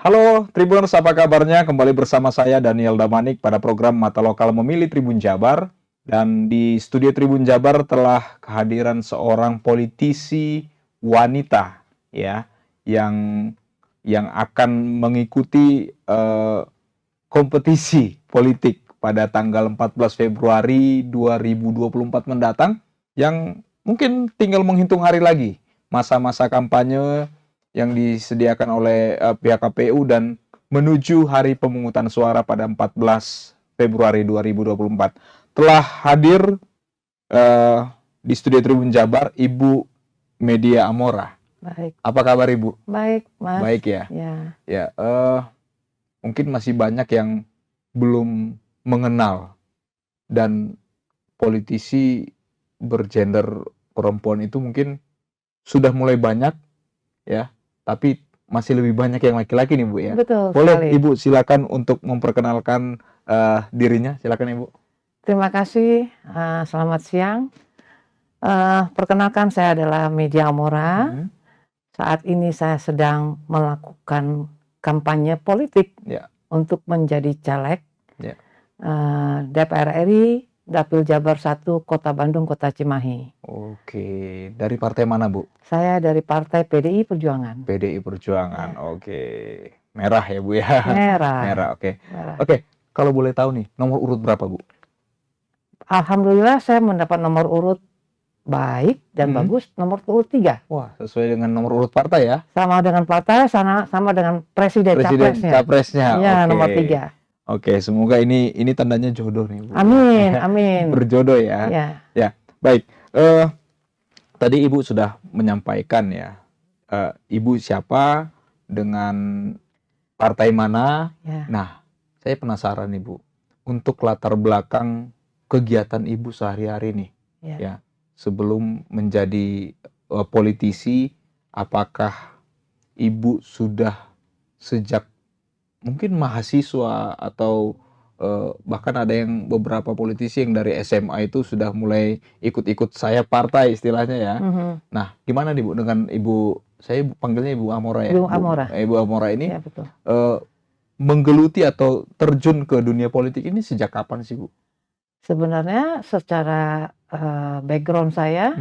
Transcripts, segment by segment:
Halo Tribuners, apa kabarnya? Kembali bersama saya Daniel Damanik pada program Mata Lokal Memilih Tribun Jabar. Dan di studio Tribun Jabar telah kehadiran seorang politisi wanita ya yang akan mengikuti kompetisi politik pada tanggal 14 Februari 2024 mendatang yang mungkin tinggal menghitung hari lagi masa-masa kampanye yang disediakan oleh pihak KPU dan menuju hari pemungutan suara pada 14 Februari 2024. Telah hadir eh, di studio Tribun Jabar Ibu Media Amora. Baik, Apa kabar Ibu? baik, Mas. Baik ya. Ya, Ya, mungkin masih banyak yang belum mengenal dan politisi bergender perempuan itu mungkin sudah mulai banyak ya, tapi masih lebih banyak yang laki-laki nih Bu ya. betul Boleh sekali. Ibu silakan untuk memperkenalkan dirinya, silakan Ibu. Terima kasih. Selamat siang. Perkenalkan, saya adalah Media Amora. Saat ini saya sedang melakukan kampanye politik Ya. untuk menjadi caleg Ya. DPR RI, Dapil Jabar 1, Kota Bandung, Kota Cimahi. Oke, dari partai mana Bu? Saya dari Partai PDI Perjuangan. PDI Perjuangan. Ya. Oke, merah ya Bu ya. Merah. Merah, oke. Merah. Oke, kalau boleh tahu nih, nomor urut berapa Bu? Alhamdulillah saya mendapat nomor urut baik dan bagus, nomor urut 3. Wah, sesuai dengan nomor urut partai ya? Sama dengan partai, sama dengan presiden capresnya. Ya, Oke. nomor 3. Oke, semoga ini tandanya jodoh nih Bu. Amin, amin. Berjodoh ya. Ya. Ya, baik. Tadi Ibu sudah menyampaikan ya, Ibu siapa, dengan partai mana. Ya. Nah, saya penasaran nih Bu, untuk latar belakang kegiatan Ibu sehari-hari nih, ya, sebelum menjadi politisi, apakah Ibu sudah sejak mungkin mahasiswa atau bahkan ada yang beberapa politisi yang dari SMA itu sudah mulai ikut-ikut saya partai istilahnya ya. Nah, gimana nih Bu dengan Ibu, saya panggilnya Ibu Amora ya? Ibu Amora. Ibu Amora ini Ya, betul. menggeluti atau terjun ke dunia politik ini sejak kapan sih Bu? Sebenarnya secara background saya,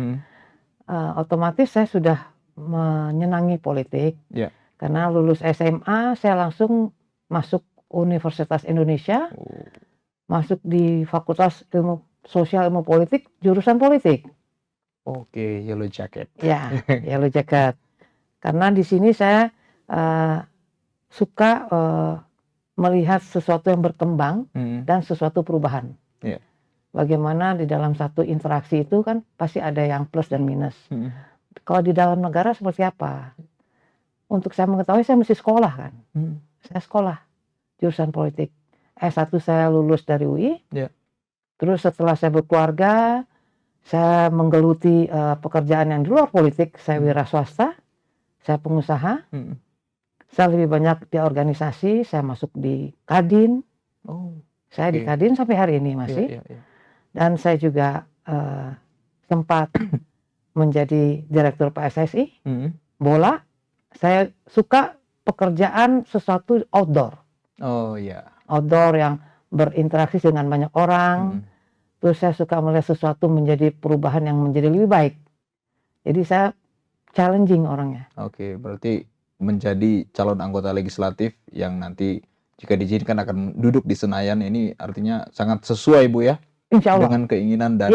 otomatis saya sudah menyenangi politik. Ya. Karena lulus SMA, saya langsung masuk Universitas Indonesia, masuk di Fakultas Ilmu Sosial Ilmu Politik, jurusan politik. Oke, Yellow Jacket. Ya, Yellow Jacket. Karena di sini saya suka melihat sesuatu yang berkembang dan sesuatu perubahan. Ya. Bagaimana di dalam satu interaksi itu kan pasti ada yang plus dan minus. Kalau di dalam negara seperti apa? Untuk saya mengetahui, saya mesti sekolah kan. Saya sekolah jurusan politik. S1 saya lulus dari UI. Ya. Terus setelah saya berkeluarga, saya menggeluti pekerjaan yang di luar politik. Saya wira swasta, saya pengusaha. Saya lebih banyak di organisasi, saya masuk di Kadin. Saya di Kadin sampai hari ini masih. Dan saya juga sempat menjadi direktur PSSI, bola. Saya suka pekerjaan sesuatu outdoor. Oh ya. Outdoor yang berinteraksi dengan banyak orang. Terus saya suka melihat sesuatu menjadi perubahan yang menjadi lebih baik. Jadi saya challenging orangnya. Oke, berarti menjadi calon anggota legislatif yang nanti jika diizinkan akan duduk di Senayan, ini artinya sangat sesuai Bu ya? Insya Allah. Dengan keinginan dan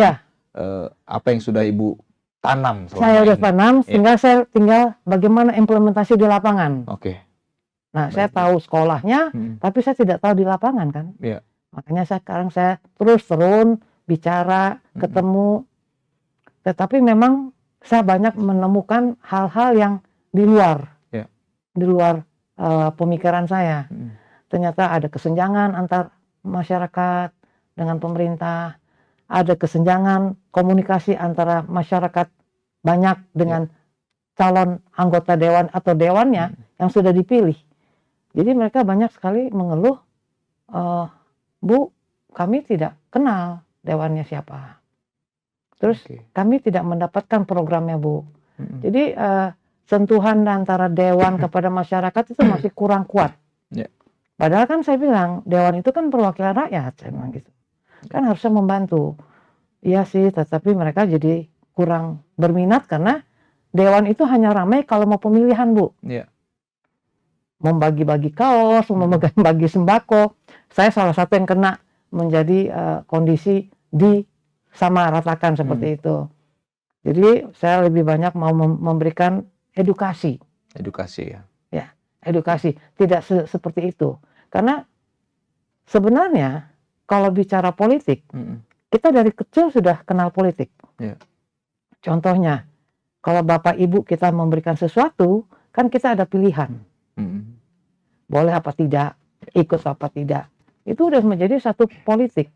apa yang sudah Ibu tanam selama saya ini. sudah tanam, sehingga saya tinggal bagaimana implementasi di lapangan. Oke. Nah, saya tahu sekolahnya, tapi saya tidak tahu di lapangan kan. Iya. Makanya sekarang saya terus bicara, ketemu. Tetapi memang saya banyak menemukan hal-hal yang di luar, di luar pemikiran saya. Ternyata ada kesenjangan antar masyarakat dengan pemerintah, ada kesenjangan komunikasi antara masyarakat banyak dengan calon anggota dewan atau dewannya yang sudah dipilih. Jadi mereka banyak sekali mengeluh, Bu, kami tidak kenal dewannya siapa. Terus kami tidak mendapatkan programnya Bu. Jadi sentuhan antara dewan kepada masyarakat itu masih kurang kuat. Ya. Padahal kan saya bilang dewan itu kan perwakilan rakyat, saya bilang gitu. Kan harusnya membantu. Iya sih, tetapi mereka jadi kurang berminat karena dewan itu hanya ramai kalau mau pemilihan, Bu. Ya. Membagi-bagi kaos, membagi sembako. Saya salah satu yang kena menjadi kondisi disamaratakan seperti itu. Jadi saya lebih banyak mau memberikan edukasi. Edukasi ya. Ya, edukasi. Tidak seperti itu. Karena sebenarnya kalau bicara politik, kita dari kecil sudah kenal politik. Ya. Contohnya, kalau Bapak Ibu kita memberikan sesuatu, kan kita ada pilihan. Boleh apa tidak, ikut apa tidak. Itu udah menjadi satu politik.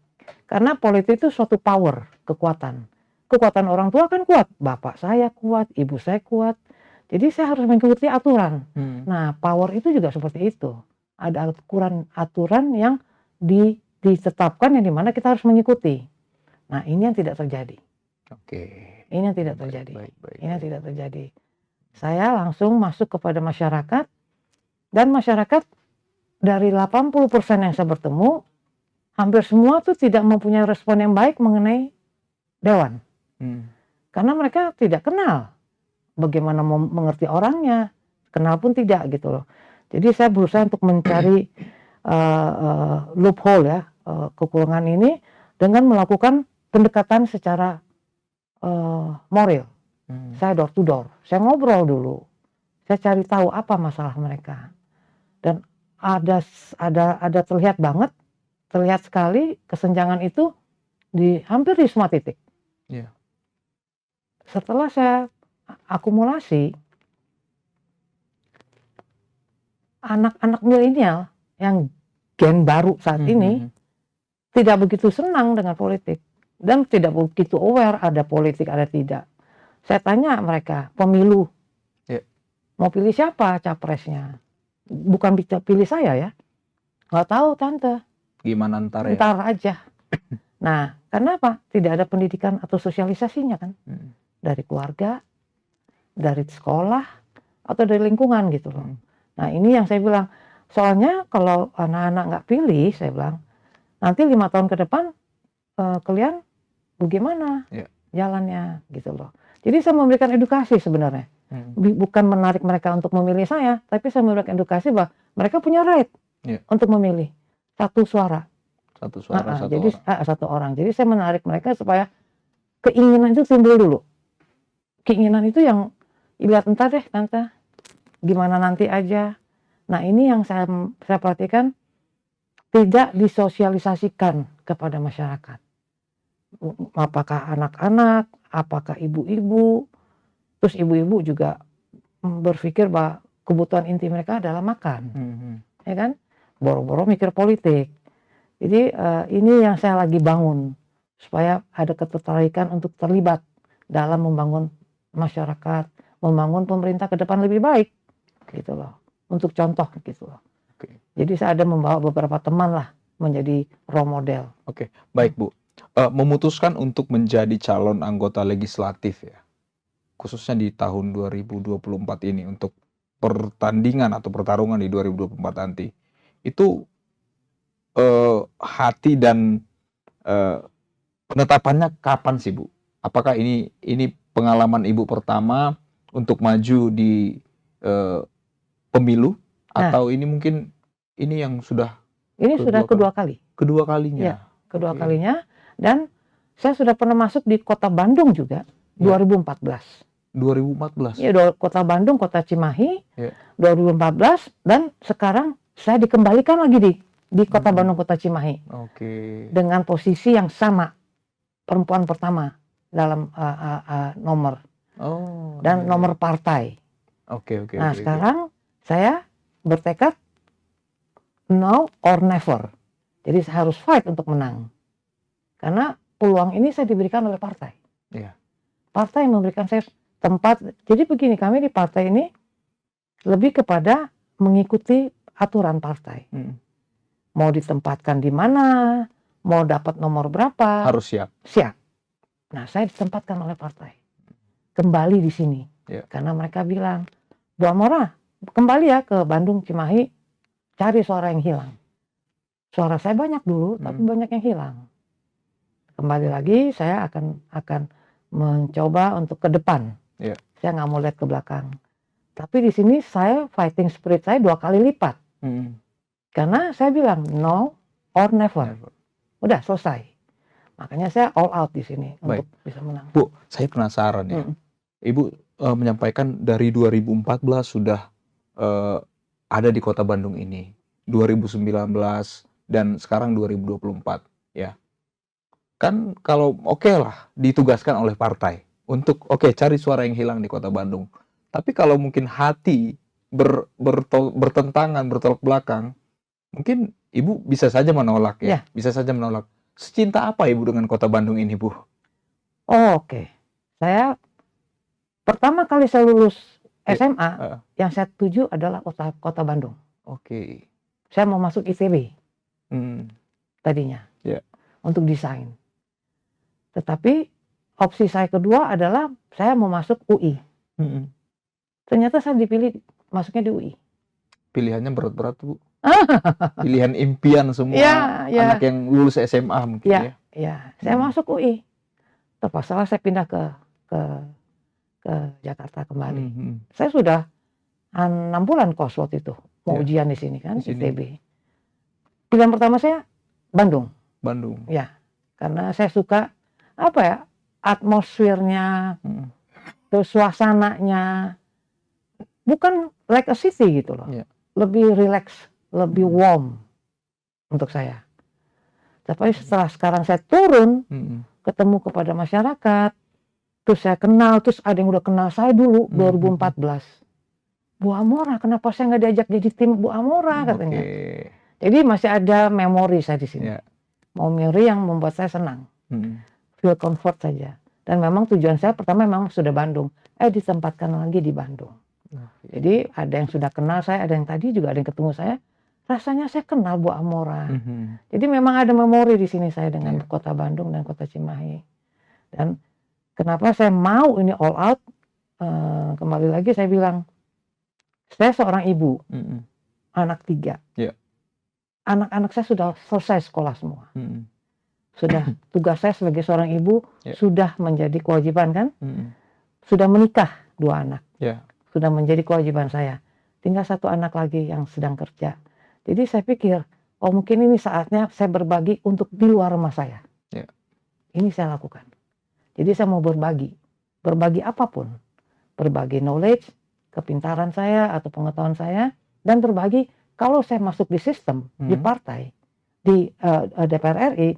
Karena politik itu suatu power, kekuatan. Kekuatan orang tua kan kuat. Bapak saya kuat, ibu saya kuat. Jadi saya harus mengikuti aturan. Nah, power itu juga seperti itu. Ada aturan yang ditetapkan yang dimana kita harus mengikuti. Nah, ini yang tidak terjadi. Oke. Ini yang tidak terjadi. Baik. Ini yang tidak terjadi. Saya langsung masuk kepada masyarakat, dan masyarakat dari 80% yang saya bertemu, hampir semua tuh tidak mempunyai respon yang baik mengenai dewan. Karena mereka tidak kenal bagaimana mengerti orangnya, kenal pun tidak gitu loh. Jadi saya berusaha untuk mencari loophole ya, kekurangan ini dengan melakukan pendekatan secara moral. Saya door to door, saya ngobrol dulu, saya cari tahu apa masalah mereka, dan ada terlihat sekali kesenjangan itu hampir di semua titik. Yeah. Setelah saya akumulasi, anak-anak milenial yang gen baru saat ini tidak begitu senang dengan politik dan tidak begitu aware ada politik ada tidak. Saya tanya mereka, pemilu, mau pilih siapa capresnya? Bukan pilih saya ya, nggak tahu tante. Gimana ntar ya? Ntar aja. Nah, karena apa? Tidak ada pendidikan atau sosialisasinya kan, dari keluarga, dari sekolah, atau dari lingkungan gitu loh. Nah, ini yang saya bilang, soalnya kalau anak-anak nggak pilih, saya bilang, nanti 5 tahun ke depan kalian bagaimana jalannya gitu loh. Jadi saya memberikan edukasi sebenarnya, bukan menarik mereka untuk memilih saya, tapi saya memberikan edukasi bahwa mereka punya right untuk memilih satu suara. Satu orang. Jadi saya menarik mereka supaya keinginan itu timbul dulu. Keinginan itu yang lihat entar deh tante, gimana nanti aja. Nah ini yang saya perhatikan tidak disosialisasikan kepada masyarakat. Apakah anak-anak, apakah ibu-ibu, terus ibu-ibu juga berpikir bahwa kebutuhan inti mereka adalah makan, ya kan? Boro-boro mikir politik. Jadi ini yang saya lagi bangun supaya ada ketertarikan untuk terlibat dalam membangun masyarakat, membangun pemerintah ke depan lebih baik, gitu loh. Untuk contoh gitu loh. Jadi saya ada membawa beberapa teman lah menjadi role model. Oke, baik Bu. Memutuskan untuk menjadi calon anggota legislatif ya, khususnya di tahun 2024 ini untuk pertandingan atau pertarungan di 2024 nanti, itu hati dan penetapannya kapan sih Bu? Apakah ini pengalaman Ibu pertama untuk maju di pemilu, atau ini mungkin ini yang sudah kedua kali. Kedua kalinya. Ya, kedua kalinya. Dan saya sudah pernah masuk di Kota Bandung juga 2014. 2014. Iya, Kota Bandung, Kota Cimahi. 2014, dan sekarang saya dikembalikan lagi di Kota Bandung, Kota Cimahi. Dengan posisi yang sama, perempuan pertama dalam nomor. Dan nomor partai. Nah, sekarang saya bertekad now or never. Jadi saya harus fight untuk menang. Karena peluang ini saya diberikan oleh partai. Partai yang memberikan saya tempat. Jadi begini, kami di partai ini lebih kepada mengikuti aturan partai. Mau ditempatkan di mana, mau dapat nomor berapa. Harus siap. Siap. Nah, saya ditempatkan oleh partai. Kembali di sini. Karena mereka bilang, Bu Amora, kembali ya ke Bandung, Cimahi, cari suara yang hilang. Suara saya banyak dulu, tapi banyak yang hilang. Kembali lagi, saya akan mencoba untuk ke depan. Saya nggak mau lihat ke belakang. Tapi di sini saya fighting spirit saya 2 kali lipat. Karena saya bilang no or never. Udah selesai. Makanya saya all out di sini untuk bisa menang. Bu, saya penasaran ya. Ibu menyampaikan dari 2014 sudah ada di Kota Bandung ini. 2019 dan sekarang 2024 ya. Kan kalau oke lah ditugaskan oleh partai untuk cari suara yang hilang di Kota Bandung. Tapi kalau mungkin hati bertentangan, bertolak belakang, mungkin Ibu bisa saja menolak ya. Bisa saja menolak. Secinta apa Ibu dengan Kota Bandung ini, Bu? Saya pertama kali saya lulus SMA, yang saya tuju adalah Kota Bandung. Saya mau masuk ITB tadinya untuk desain. Tetapi opsi saya kedua adalah saya mau masuk UI. Ternyata saya dipilih masuknya di UI. Pilihannya berat-berat, Bu. Pilihan impian semua anak yang lulus SMA mungkin ya. Saya masuk UI. Terpaksa saya pindah ke Jakarta kembali. Saya sudah 6 bulan kos waktu itu mau ujian di sini kan, ITB. Pilihan pertama saya Bandung. Ya, karena saya suka atmosfernya, terus suasananya, bukan like a city gitu loh. Lebih relax, lebih warm untuk saya. Tapi setelah sekarang saya turun, ketemu kepada masyarakat, terus saya kenal, terus ada yang udah kenal saya dulu 2014. Bu Amora, kenapa saya nggak diajak jadi tim Bu Amora katanya. Jadi masih ada memori saya di sini. Memori yang membuat saya senang. Feel comfort saja. Dan memang tujuan saya pertama memang sudah Bandung. Ditempatkan lagi di Bandung. Jadi ada yang sudah kenal saya, ada yang tadi juga ada yang ketemu saya. Rasanya saya kenal Bu Amora. Jadi memang ada memori di sini saya dengan Kota Bandung dan Kota Cimahi. Dan kenapa saya mau ini all out? Kembali lagi saya bilang, saya seorang ibu, anak 3. Anak-anak saya sudah selesai sekolah semua. Sudah tugas saya sebagai seorang ibu sudah menjadi kewajiban kan? Sudah menikah 2 anak. Sudah menjadi kewajiban saya. Tinggal 1 anak lagi yang sedang kerja. Jadi saya pikir, mungkin ini saatnya saya berbagi untuk di luar rumah saya. Ini saya lakukan. Jadi saya mau berbagi apapun. Berbagi knowledge, kepintaran saya atau pengetahuan saya, dan berbagi kalau saya masuk di sistem, di partai, di DPR RI,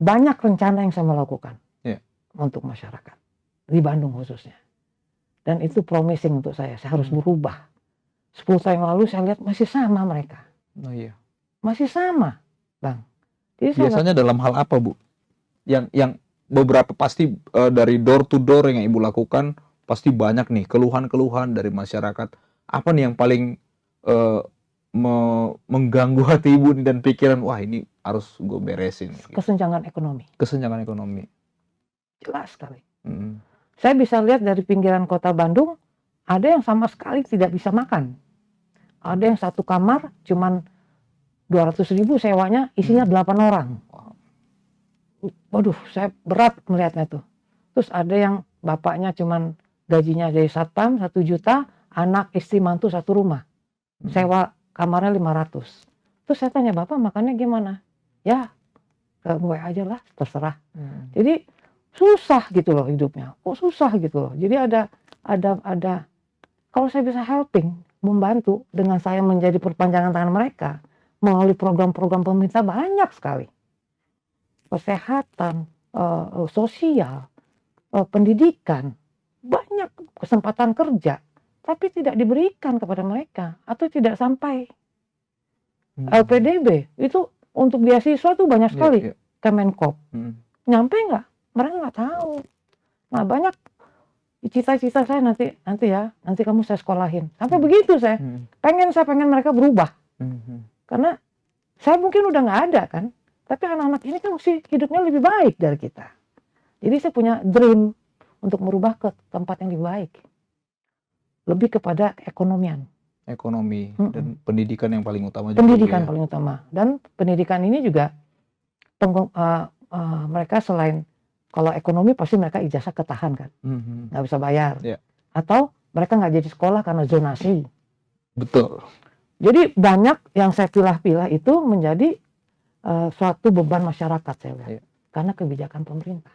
banyak rencana yang saya mau lakukan untuk masyarakat. Di Bandung khususnya. Dan itu promising untuk saya harus berubah. 10 tahun yang lalu saya lihat masih sama mereka. Masih sama, Bang. Jadi biasanya dalam hal apa, Bu? Yang beberapa pasti dari door to door yang Ibu lakukan, pasti banyak nih keluhan-keluhan dari masyarakat. Apa nih yang paling mengganggu hati Ibu dan pikiran, wah ini harus gue beresin? Kesenjangan ekonomi. Jelas sekali. Saya bisa lihat dari pinggiran kota Bandung, ada yang sama sekali tidak bisa makan. Ada yang 1 kamar cuman 200.000 sewanya, isinya 8 orang. Waduh, saya berat melihatnya tuh. Terus ada yang bapaknya cuman gajinya jadi satpam 1 juta, anak istri mantu 1 rumah. Sewa kamarnya 500. Terus saya tanya, Bapak makannya gimana? Ya, ke gue aja lah, terserah. Jadi susah gitu loh hidupnya. Susah gitu loh. Jadi ada kalau saya bisa helping, membantu dengan saya menjadi perpanjangan tangan mereka melalui program-program pemerintah banyak sekali. Kesehatan, sosial, pendidikan, banyak kesempatan kerja, tapi tidak diberikan kepada mereka atau tidak sampai. LPDB itu untuk beasiswa tuh banyak sekali. Kemenkop. Nyampe nggak? Mereka nggak tahu. Nah banyak cita-cita saya nanti kamu saya sekolahin. Sampai begitu saya pengen mereka berubah. Karena saya mungkin udah nggak ada kan. Tapi anak-anak ini kan mesti hidupnya lebih baik dari kita. Jadi saya punya dream untuk merubah ke tempat yang lebih baik. lebih kepada ekonomian. Ekonomi dan pendidikan yang paling utama juga. Pendidikan paling utama. Dan pendidikan ini juga mereka selain kalau ekonomi pasti mereka ijazah ketahan kan, nggak bisa bayar. Atau mereka nggak jadi sekolah karena zonasi. Betul. Jadi banyak yang saya pilah-pilah itu menjadi suatu beban masyarakat saya lihat. Karena kebijakan pemerintah.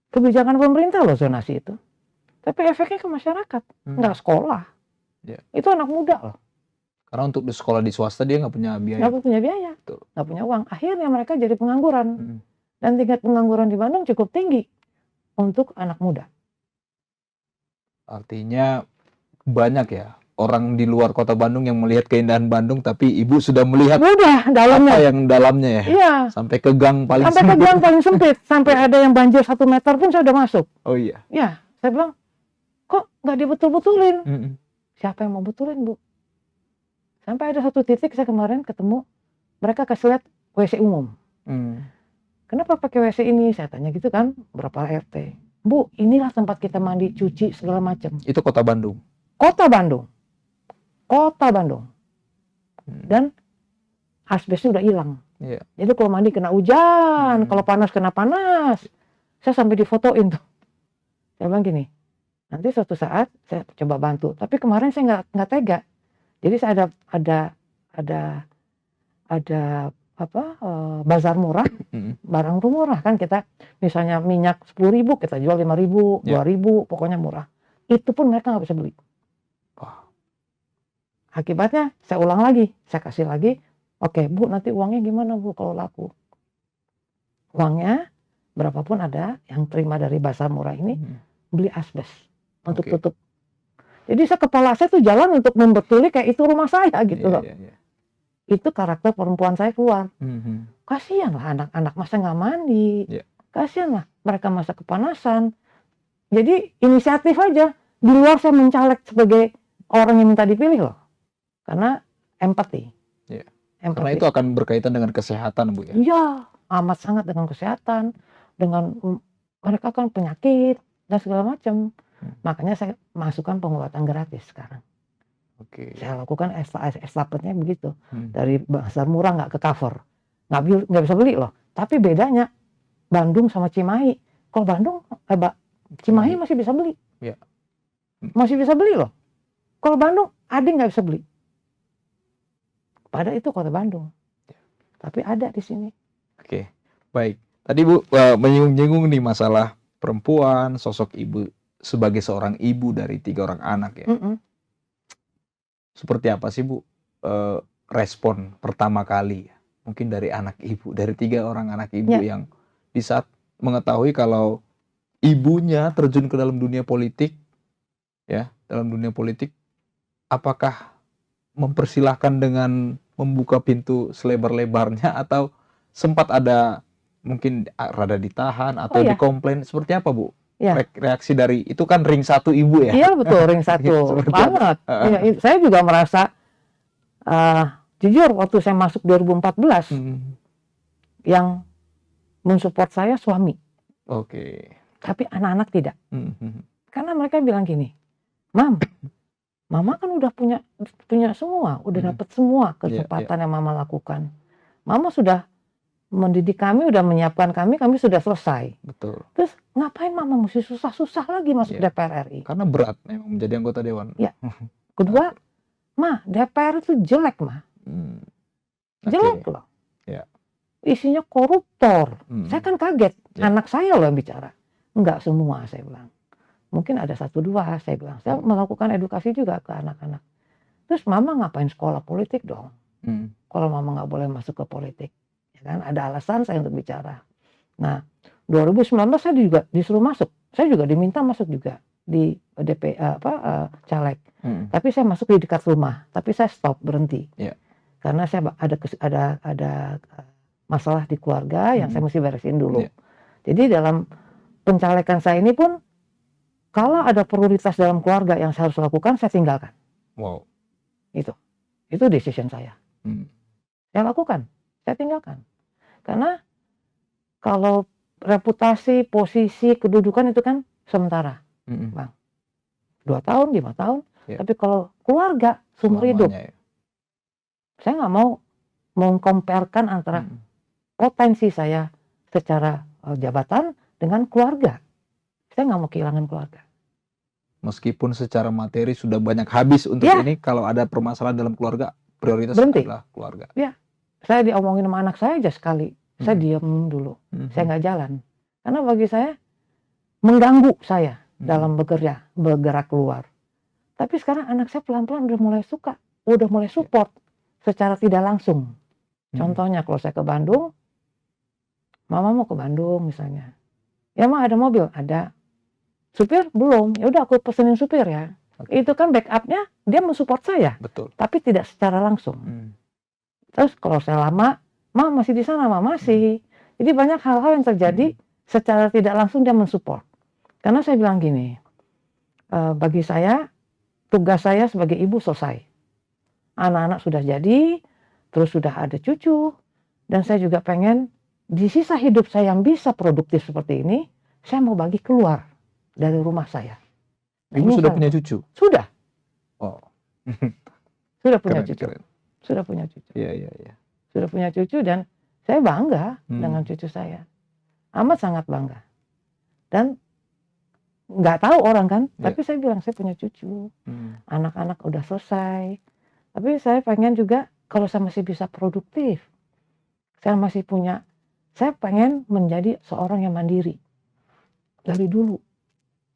Kebijakan pemerintah loh zonasi itu. Tapi efeknya ke masyarakat, nggak sekolah. Itu anak muda loh. Karena untuk di sekolah di swasta dia nggak punya biaya. Nggak punya biaya, nggak punya uang. Akhirnya mereka jadi pengangguran. Dan tingkat pengangguran di Bandung cukup tinggi untuk anak muda. Artinya banyak ya orang di luar kota Bandung yang melihat keindahan Bandung, tapi ibu sudah melihat dalamnya. Apa yang dalamnya ya? Iya. Sampai ke gang paling sempit. Sampai ke gang paling sempit. Sampai ada yang banjir 1 meter pun saya udah masuk. Oh iya? Ya, saya bilang, kok nggak dibetul-betulin? Siapa yang mau betulin, Bu? Sampai ada satu titik saya kemarin ketemu, mereka kasih lihat WC umum. Kenapa pakai WC ini? Saya tanya gitu kan, berapa RT. Bu, inilah tempat kita mandi, cuci, segala macam. Itu kota Bandung? Kota Bandung. Kota Bandung. Dan asbesnya udah hilang. Jadi kalau mandi kena hujan, kalau panas kena panas. Saya sampai difotoin tuh. Saya bilang gini, nanti suatu saat saya coba bantu. Tapi kemarin saya nggak tega. Jadi saya ada bazar murah, barang tuh murah kan, kita misalnya minyak 10.000 kita jual 5.000, 2.000, pokoknya murah. Itu pun mereka nggak bisa beli. Akibatnya saya ulang lagi, saya kasih lagi, oke Bu, nanti uangnya gimana Bu kalau laku? Uangnya berapapun ada yang terima dari bazar murah ini, beli asbes untuk tutup. Jadi kepala saya tuh jalan untuk membetuli kayak itu rumah saya gitu loh. Itu karakter perempuan saya keluar. Kasihan lah anak-anak masa nggak mandi. Kasihan lah mereka masa kepanasan. Jadi inisiatif aja. Di luar saya mencalek sebagai orang yang minta dipilih loh. Karena empati. Karena itu akan berkaitan dengan kesehatan, Bu ya? Iya, amat sangat dengan kesehatan. Dengan mereka kan penyakit dan segala macam. Makanya saya masukkan pengobatan gratis sekarang. Saya lakukan estafetnya begitu. Dari bazar murah nggak ke cover. Nggak bisa beli loh. Tapi bedanya Bandung sama Cimahi. Kalau Bandung, Cimahi masih bisa beli. Masih bisa beli loh. Kalau Bandung, Adi nggak bisa beli. Pada itu kota Bandung. Tapi ada di sini. Baik. Tadi Bu menyinggung nih masalah perempuan, sosok ibu sebagai seorang ibu dari 3 orang anak ya. Seperti apa sih Bu respon pertama kali mungkin dari anak ibu, dari 3 orang anak ibu yang di saat mengetahui kalau ibunya terjun ke dalam dunia politik ya, apakah mempersilahkan dengan membuka pintu selebar-lebarnya atau sempat ada mungkin rada ditahan atau dikomplain, seperti apa Bu? Reaksi dari itu kan ring 1 ibu ya? Iya betul, ring 1 banget. Saya juga merasa jujur waktu saya masuk 2014 yang mensupport saya suami. Tapi anak-anak tidak. Karena mereka bilang gini, Mama kan udah punya semua, udah dapat semua kesempatan yang Mama lakukan. Mama sudah mendidik kami, udah menyiapkan kami sudah selesai. Betul. Terus ngapain Mama mesti susah-susah lagi masuk DPR RI? Karena berat memang menjadi anggota dewan. Kedua, DPR itu jelek, jelek loh. Isinya koruptor. Saya kan kaget, anak saya loh yang bicara. Enggak semua, saya bilang. Mungkin ada 1-2, saya bilang. Saya melakukan edukasi juga ke anak-anak. Terus Mama ngapain sekolah politik dong? Kalau Mama nggak boleh masuk ke politik. Kan ada alasan saya untuk bicara. Nah, 2019 saya juga disuruh masuk. Saya juga diminta masuk juga di caleg. Tapi saya masuk di dekat rumah. Tapi saya stop, berhenti. Karena saya ada masalah di keluarga yang saya mesti beresin dulu. Jadi dalam pencalekan saya ini pun kalau ada prioritas dalam keluarga yang saya harus lakukan, saya tinggalkan. Itu decision saya. Saya lakukan, saya tinggalkan. Karena kalau reputasi, posisi, kedudukan itu kan sementara, Bang. 2 tahun, 5 tahun. Tapi kalau keluarga seumur hidup, Ya. saya nggak mau mengkomparkan antara potensi saya secara jabatan dengan keluarga. Saya nggak mau kehilangan keluarga. Meskipun secara materi sudah banyak habis untuk ini, kalau ada permasalahan dalam keluarga, prioritas adalah keluarga. Ya, saya diomongin sama anak saya aja sekali, saya diam dulu, saya nggak jalan. Karena bagi saya mengganggu saya dalam bergerak keluar. Tapi sekarang anak saya pelan-pelan udah mulai suka, udah mulai support secara tidak langsung. Contohnya kalau saya ke Bandung, mama mau ke Bandung misalnya, ya ma ada mobil, ada. Supir belum, ya udah aku pesenin supir ya. Itu kan backupnya dia mensupport saya, tapi tidak secara langsung. Terus kalau saya lama, ma masih di sana, ma masih. Jadi banyak hal-hal yang terjadi secara tidak langsung dia mensupport. Karena saya bilang gini, bagi saya tugas saya sebagai ibu selesai. Anak-anak sudah jadi, terus sudah ada cucu, dan saya juga pengen di sisa hidup saya yang bisa produktif seperti ini, saya mau bagi keluar dari rumah saya. Ibu sudah punya cucu? Sudah. Oh. Sudah punya cucu. Sudah punya cucu. Iya. Sudah punya cucu dan saya bangga dengan cucu saya. Amat sangat bangga. Dan nggak tahu orang kan, tapi saya bilang saya punya cucu. Anak-anak udah selesai. Tapi saya pengen juga kalau saya masih bisa produktif. Saya pengen menjadi seorang yang mandiri. Dari dulu.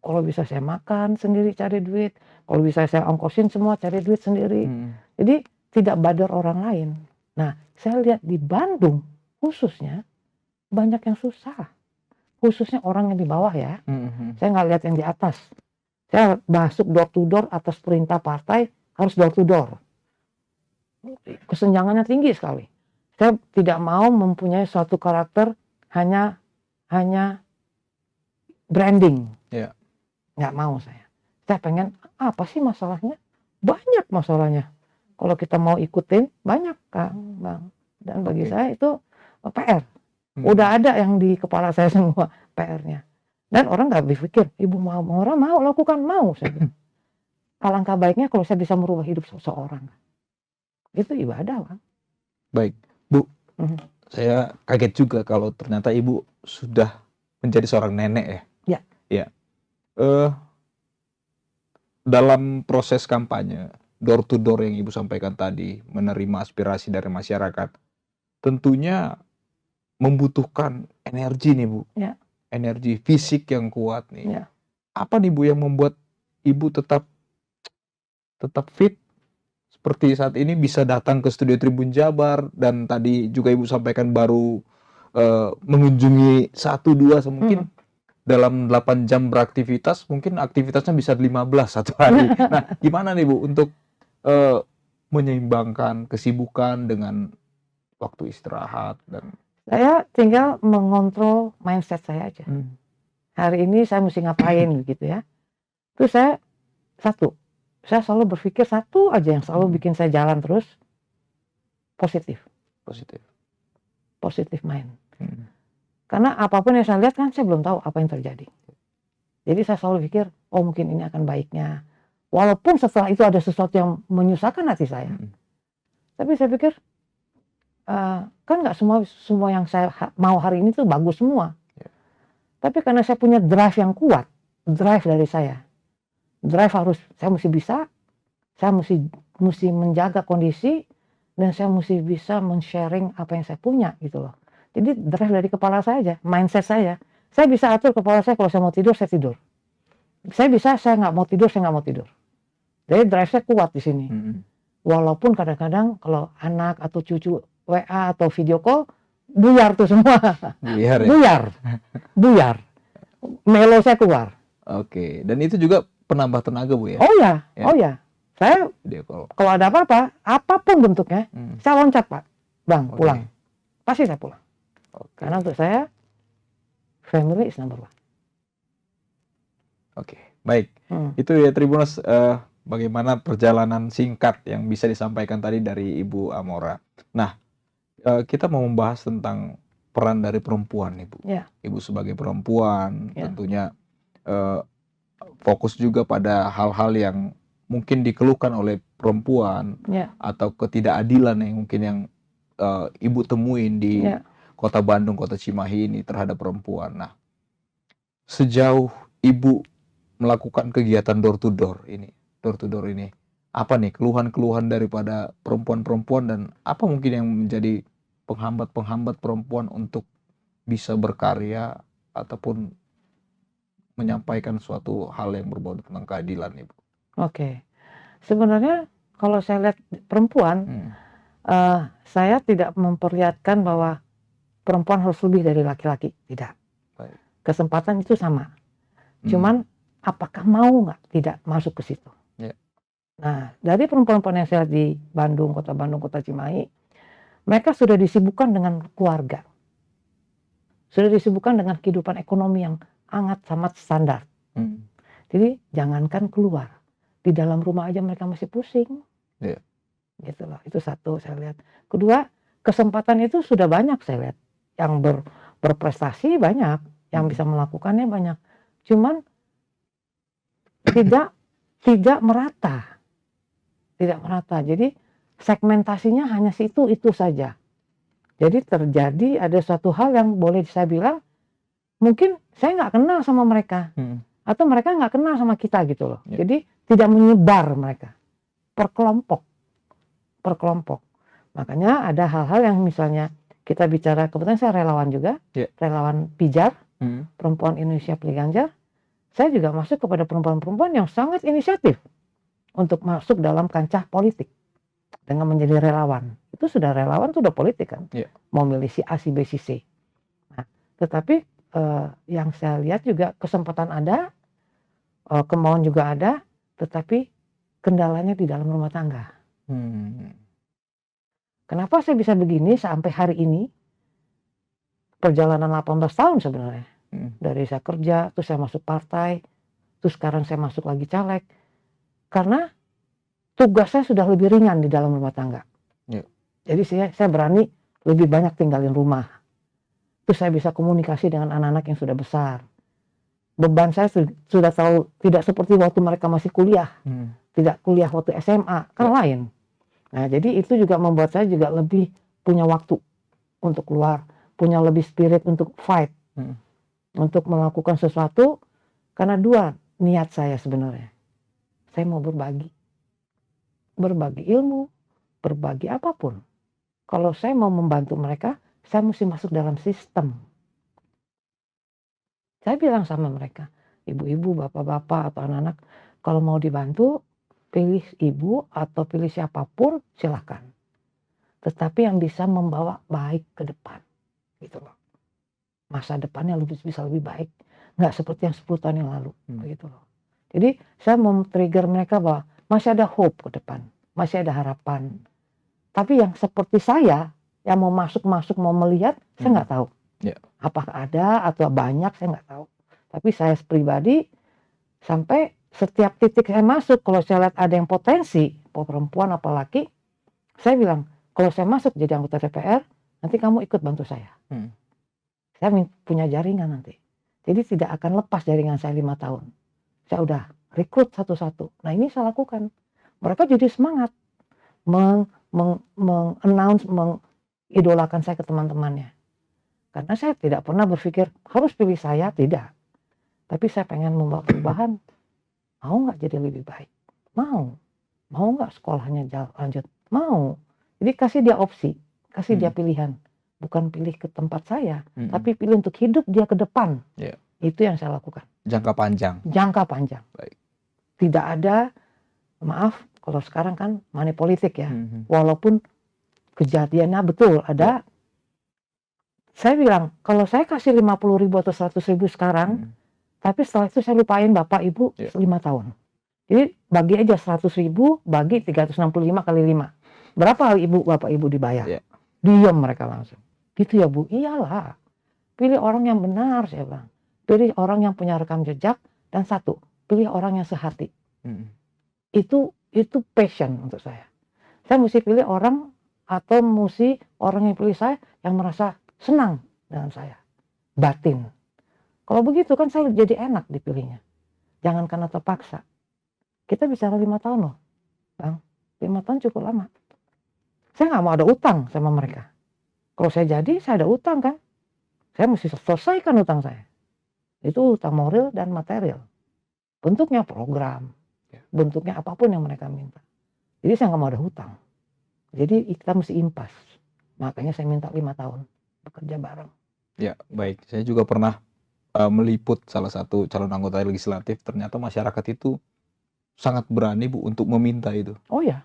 Kalau bisa saya makan sendiri cari duit, kalau bisa saya ongkosin semua cari duit sendiri. Jadi tidak badar orang lain. Nah, saya lihat di Bandung khususnya banyak yang susah. Khususnya orang yang di bawah ya. Saya nggak lihat yang di atas. Saya masuk door to door atas perintah partai harus door to door. Kesenjangannya tinggi sekali. Saya tidak mau mempunyai suatu karakter hanya branding. Nggak mau saya. Saya pengen, apa sih masalahnya? Banyak masalahnya. Kalau kita mau ikutin, banyak Kang, Bang. Dan bagi saya itu PR. Udah ada yang di kepala saya semua PR-nya. Dan orang nggak berpikir, ibu orang mau lakukan, mau. Saya bilang. Alangkah baiknya kalau saya bisa merubah hidup seseorang. Itu ibadah, Bang. Baik, Bu. Saya kaget juga kalau ternyata ibu sudah menjadi seorang nenek ya. Ya. Dalam proses kampanye, door to door yang ibu sampaikan tadi, menerima aspirasi dari masyarakat, tentunya membutuhkan energi nih Bu, energi fisik yang kuat nih. Apa nih Bu yang membuat ibu tetap fit seperti saat ini, bisa datang ke studio Tribun Jabar, dan tadi juga ibu sampaikan baru mengunjungi 1-2 mungkin dalam 8 jam beraktivitas, mungkin aktivitasnya bisa 15 satu hari. Nah, gimana nih Bu untuk menyeimbangkan kesibukan dengan waktu istirahat? Dan saya tinggal mengontrol mindset saya aja. Hari ini saya mesti ngapain gitu ya. Terus saya selalu berpikir satu aja yang selalu bikin saya jalan terus, positif mind. Karena apapun yang saya lihat kan saya belum tahu apa yang terjadi. Jadi saya selalu pikir, oh mungkin ini akan baiknya. Walaupun setelah itu ada sesuatu yang menyusahkan hati saya. Tapi saya pikir, kan nggak semua yang saya mau hari ini tuh bagus semua. Tapi karena saya punya drive yang kuat, drive dari saya. Drive saya mesti bisa, saya mesti menjaga kondisi, dan saya mesti bisa men-sharing apa yang saya punya gitu loh. Jadi drive dari kepala saya aja, mindset saya. Saya bisa atur kepala saya, kalau saya mau tidur, saya tidur. Saya nggak mau tidur, saya nggak mau tidur. Jadi drive saya kuat di sini. Walaupun kadang-kadang kalau anak atau cucu WA atau video call, buyar tuh semua. Buyar. Melo saya keluar. Oke, dan itu juga penambah tenaga Bu ya? Oh ya. Saya kalau ada apa-apa, apapun bentuknya, saya loncat Pak. Bang, pulang. Pasti saya pulang. Karena untuk saya, family is number one. Oke, baik. Itu ya Tribuners, bagaimana perjalanan singkat yang bisa disampaikan tadi dari Ibu Amora. Nah, kita mau membahas tentang peran dari perempuan nih Bu. Ibu sebagai perempuan tentunya fokus juga pada hal-hal yang mungkin dikeluhkan oleh perempuan atau ketidakadilan yang mungkin yang ibu temuin di Kota Bandung, Kota Cimahi ini terhadap perempuan. Nah, sejauh ibu melakukan kegiatan door to door ini, apa nih keluhan-keluhan daripada perempuan-perempuan dan apa mungkin yang menjadi penghambat-penghambat perempuan untuk bisa berkarya ataupun menyampaikan suatu hal yang berbau tentang keadilan, Ibu? Oke. Sebenarnya kalau saya lihat perempuan, saya tidak memperlihatkan bahwa perempuan harus lebih dari laki-laki, tidak. Baik. Kesempatan itu sama. Cuman apakah mau nggak tidak masuk ke situ? Nah, dari perempuan-perempuan yang saya lihat di Bandung, Kota Cimahi, mereka sudah disibukkan dengan keluarga. Sudah disibukkan dengan kehidupan ekonomi yang sangat standar. Jadi jangankan keluar, di dalam rumah aja mereka masih pusing. Gitu loh. Itu satu saya lihat. Kedua, kesempatan itu sudah banyak saya lihat. Yang berprestasi banyak, yang bisa melakukannya banyak. Cuman tidak merata. Tidak merata. Jadi segmentasinya hanya itu saja. Jadi terjadi ada suatu hal yang boleh saya bilang, mungkin saya nggak kenal sama mereka. Atau mereka nggak kenal sama kita gitu loh. Jadi tidak menyebar mereka. Per kelompok. Makanya ada hal-hal yang misalnya kita bicara, kebetulan saya relawan juga. Relawan Pijar, Perempuan Indonesia Pilih Ganjar. Saya juga masuk kepada perempuan-perempuan yang sangat inisiatif untuk masuk dalam kancah politik dengan menjadi relawan. Itu sudah relawan, itu udah politik kan, mau milih si A, si B, si C. Nah, tetapi yang saya lihat juga kesempatan ada, kemauan juga ada, tetapi kendalanya di dalam rumah tangga. Kenapa saya bisa begini sampai hari ini? Perjalanan 18 tahun sebenarnya. Dari saya kerja, terus saya masuk partai, terus sekarang saya masuk lagi caleg. Karena tugas saya sudah lebih ringan di dalam rumah tangga. Jadi saya berani lebih banyak tinggalin rumah. Terus saya bisa komunikasi dengan anak-anak yang sudah besar. Beban saya sudah tahu, tidak seperti waktu mereka masih kuliah. Tidak kuliah waktu SMA, kan lain. Nah, jadi itu juga membuat saya juga lebih punya waktu untuk keluar. Punya lebih spirit untuk fight. Untuk melakukan sesuatu. Karena dua niat saya sebenarnya. Saya mau berbagi ilmu, berbagi apapun. Kalau saya mau membantu mereka, saya mesti masuk dalam sistem. Saya bilang sama mereka, ibu-ibu, bapak-bapak atau anak-anak, kalau mau dibantu, pilih ibu atau pilih siapapun, silakan. Tetapi yang bisa membawa baik ke depan, gitu loh. Masa depannya bisa lebih baik, nggak seperti yang 10 tahun yang lalu, gitu loh. Jadi saya mau trigger mereka bahwa masih ada hope ke depan, masih ada harapan. Tapi yang seperti saya, yang mau masuk mau melihat, saya nggak tahu. Apakah ada atau banyak, saya nggak tahu. Tapi saya pribadi, sampai setiap titik saya masuk, kalau saya lihat ada yang potensi, perempuan apalagi, saya bilang, kalau saya masuk jadi anggota DPR, nanti kamu ikut bantu saya. Saya punya jaringan nanti. Jadi tidak akan lepas jaringan saya 5 tahun. Saya udah rekrut satu-satu. Nah ini saya lakukan. Mereka jadi semangat meng-announce, mengidolakan saya ke teman-temannya. Karena saya tidak pernah berpikir harus pilih saya, tidak. Tapi saya pengen membawa perubahan. Mau nggak jadi lebih baik? Mau nggak sekolahnya lanjut? Mau. Jadi kasih dia opsi, kasih dia pilihan. Bukan pilih ke tempat saya, tapi pilih untuk hidup dia ke depan. Itu yang saya lakukan. Jangka panjang. Baik. Tidak ada, maaf, kalau sekarang kan money politik ya. Walaupun kejadiannya betul ada. Saya bilang, kalau saya kasih 50.000 atau 100.000 sekarang, tapi setelah itu saya lupain bapak ibu 5 tahun. Jadi bagi aja 100.000, bagi 365 kali 5. Berapa ibu bapak ibu dibayar? Diam mereka langsung. Gitu ya Bu? Iyalah. Pilih orang yang benar, saya bilang. Pilih orang yang punya rekam jejak, dan satu, pilih orang yang sehati. Itu passion untuk saya. Saya mesti pilih orang, atau mesti orang yang pilih saya yang merasa senang dengan saya. Batin. Kalau begitu kan saya jadi enak dipilihnya. Jangan karena terpaksa. Kita bicara 5 tahun loh, Bang. 5 tahun cukup lama. Saya nggak mau ada utang sama mereka. Kalau saya jadi, saya ada utang kan. Saya mesti selesaikan utang saya. Itu utang moral dan material. Bentuknya program, bentuknya apapun yang mereka minta. Jadi saya nggak mau ada hutang. Jadi kita mesti impas. Makanya saya minta 5 tahun bekerja bareng. Ya, baik. Saya juga pernah meliput salah satu calon anggota legislatif. Ternyata masyarakat itu sangat berani, Bu, untuk meminta itu. Oh ya?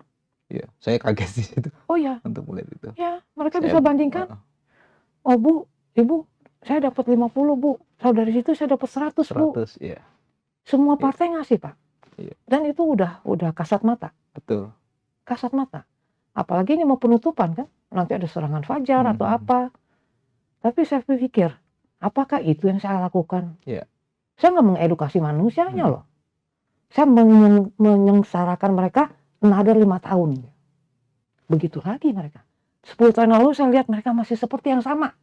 Ya, saya kaget di situ. Oh ya? Untuk melihat itu. Ya, mereka bisa bandingkan. Oh Bu, Ibu, saya dapat 50 Bu. Kalau dari situ saya dapat 100 Bu. 100, ya. Semua partai ngasih Pak. Iya. Dan itu udah kasat mata. Betul. Kasat mata. Apalagi ini mau penutupan kan. Nanti ada serangan fajar atau apa. Tapi saya pikir, apakah itu yang saya lakukan? Iya. Saya nggak mengedukasi manusianya loh. Saya menyengsarakan mereka another 5 tahun. Begitu lagi mereka. 10 tahun lalu saya lihat mereka masih seperti yang sama.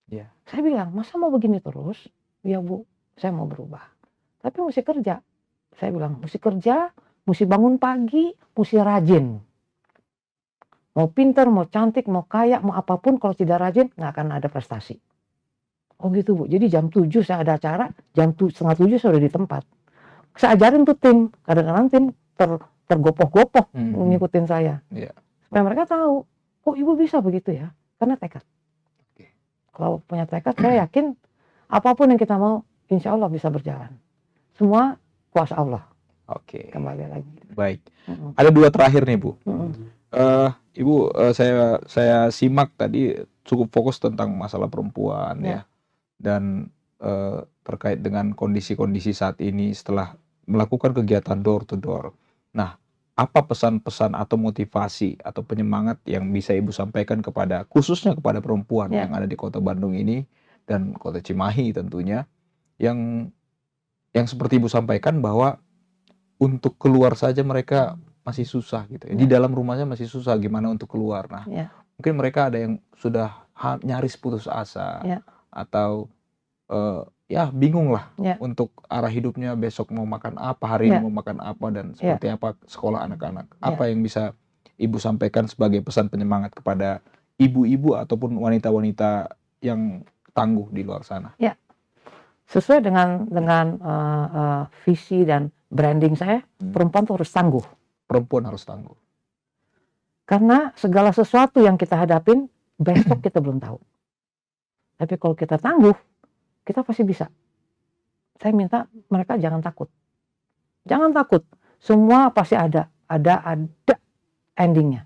Ya. Saya bilang, masa mau begini terus? Ya Bu, saya mau berubah. Tapi mesti kerja. Saya bilang, mesti kerja, mesti bangun pagi, mesti rajin. Mau pintar, mau cantik, mau kaya, mau apapun, kalau tidak rajin, nggak akan ada prestasi. Oh gitu Bu, jadi jam 7 saya ada acara, jam 6:30 saya udah di tempat. Saya ajarin tuh tim, kadang-kadang tim tergopoh-gopoh ngikutin saya. Supaya mereka tahu, oh Ibu bisa begitu ya, karena tekad. Kalau punya tekad, saya yakin apapun yang kita mau, insya Allah bisa berjalan. Semua kuasa Allah. Oke. Kembali lagi. Baik. Ada 2 terakhir nih Bu. Ibu, saya simak tadi cukup fokus tentang masalah perempuan ya. Dan terkait dengan kondisi-kondisi saat ini setelah melakukan kegiatan door to door. Nah, apa pesan-pesan atau motivasi atau penyemangat yang bisa Ibu sampaikan kepada, khususnya kepada perempuan yang ada di Kota Bandung ini dan Kota Cimahi tentunya, yang seperti Ibu sampaikan bahwa untuk keluar saja mereka masih susah gitu ya. Di dalam rumahnya masih susah, gimana untuk keluar. Nah, mungkin mereka ada yang sudah nyaris putus asa atau ya bingung lah untuk arah hidupnya, besok mau makan apa, hari ini mau makan apa, dan seperti apa sekolah anak-anak. Apa yang bisa Ibu sampaikan sebagai pesan penyemangat kepada ibu-ibu ataupun wanita-wanita yang tangguh di luar sana? Ya, sesuai dengan visi dan branding saya, perempuan itu harus tangguh. Perempuan harus tangguh. Karena segala sesuatu yang kita hadapin, besok kita belum tahu. Tapi kalau kita tangguh, kita pasti bisa. Saya minta mereka jangan takut. Jangan takut. Semua pasti ada endingnya.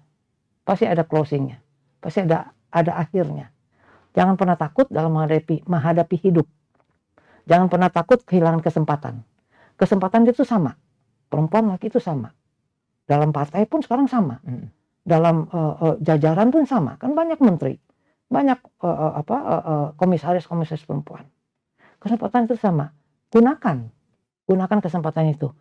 Pasti ada closingnya. Pasti ada akhirnya. Jangan pernah takut dalam menghadapi hidup. Jangan pernah takut kehilangan kesempatan. Kesempatan itu sama. Perempuan laki itu sama. Dalam partai pun sekarang sama. Dalam jajaran pun sama. Kan banyak menteri. Banyak komisaris perempuan. Kesempatan itu sama. Gunakan kesempatan itu.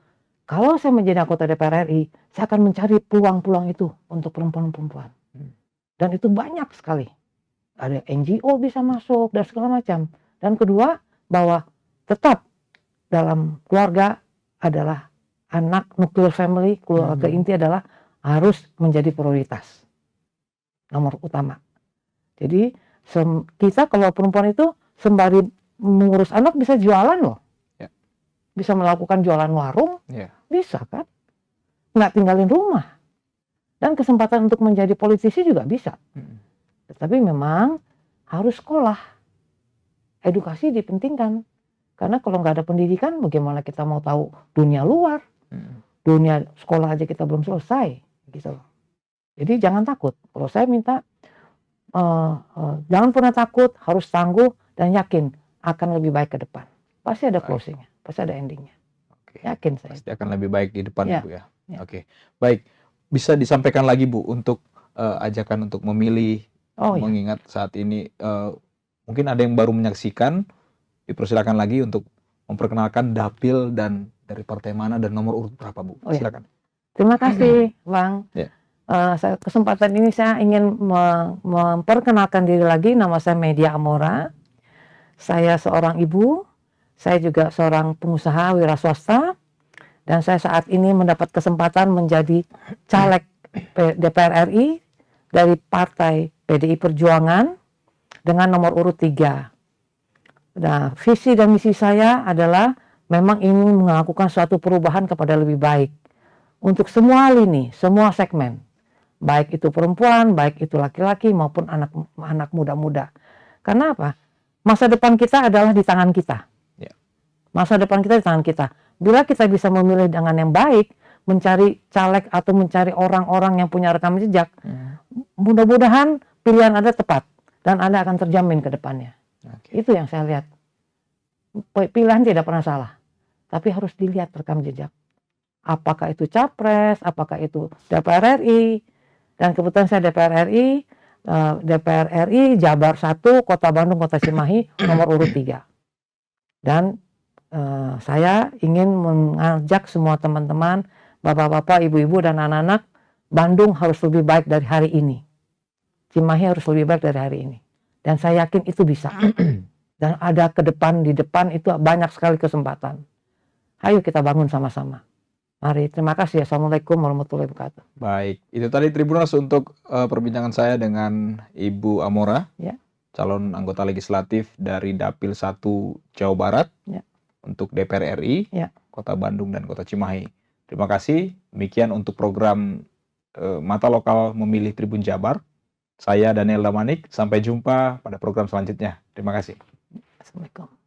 Kalau saya menjadi anggota DPR RI, saya akan mencari peluang-peluang itu untuk perempuan-perempuan. Dan itu banyak sekali. Ada NGO bisa masuk dan segala macam. Dan kedua, bahwa tetap dalam keluarga adalah anak, nuclear family, keluarga inti adalah harus menjadi prioritas. Nomor utama. Jadi kita kalau perempuan itu sembari mengurus anak bisa jualan loh. Bisa melakukan jualan warung, bisa kan? Nggak tinggalin rumah. Dan kesempatan untuk menjadi politisi juga bisa. Tetapi memang harus sekolah. Edukasi dipentingkan. Karena kalau nggak ada pendidikan, bagaimana kita mau tahu dunia luar? Dunia sekolah aja kita belum selesai. Gitu loh. Jadi jangan takut. Kalau saya minta, jangan pernah takut, harus tangguh dan yakin akan lebih baik ke depan. Pasti ada closingnya, pasti ada endingnya. Yakin saya. Pasti akan lebih baik di depan, Bu ya. Oke, baik. Bisa disampaikan lagi Bu untuk ajakan untuk memilih, mengingat saat ini mungkin ada yang baru menyaksikan, dipersilakan lagi untuk memperkenalkan dapil dan dari partai mana dan nomor urut berapa Bu. Silakan. Terima kasih Bang. Kesempatan ini saya ingin memperkenalkan diri lagi. Nama saya Media Amora. Saya seorang ibu, saya juga seorang pengusaha wira swasta, Dan saya saat ini mendapat kesempatan menjadi caleg DPR RI dari Partai PDI Perjuangan dengan nomor urut 3. Nah, visi dan misi saya adalah memang ingin melakukan suatu perubahan kepada lebih baik untuk semua lini, semua segmen, baik itu perempuan, baik itu laki-laki maupun anak muda-muda. Karena apa? Masa depan kita adalah di tangan kita. Masa depan kita di tangan kita. Bila kita bisa memilih dengan yang baik, mencari caleg atau mencari orang-orang yang punya rekam jejak, mudah-mudahan pilihan Anda tepat dan Anda akan terjamin ke depannya. Itu yang saya lihat. Pilihan tidak pernah salah, tapi harus dilihat rekam jejak. Apakah itu capres, apakah itu DPR RI, dan kebetulan saya DPR RI Jabar 1, Kota Bandung, Kota Cimahi, nomor urut 3. Dan saya ingin mengajak semua teman-teman, bapak-bapak, ibu-ibu, dan anak-anak, Bandung harus lebih baik dari hari ini. Cimahi harus lebih baik dari hari ini. Dan saya yakin itu bisa. Dan ada ke depan, di depan itu banyak sekali kesempatan. Ayo kita bangun sama-sama. Mari, terima kasih. Assalamualaikum warahmatullahi wabarakatuh. Baik, itu tadi Tribuners untuk perbincangan saya dengan Ibu Amora, calon anggota legislatif dari Dapil 1 Jawa Barat untuk DPR RI, Kota Bandung dan Kota Cimahi. Terima kasih. Demikian untuk program Mata Lokal Memilih Tribun Jabar. Saya Daniel Damanik. Sampai jumpa pada program selanjutnya. Terima kasih. Assalamualaikum.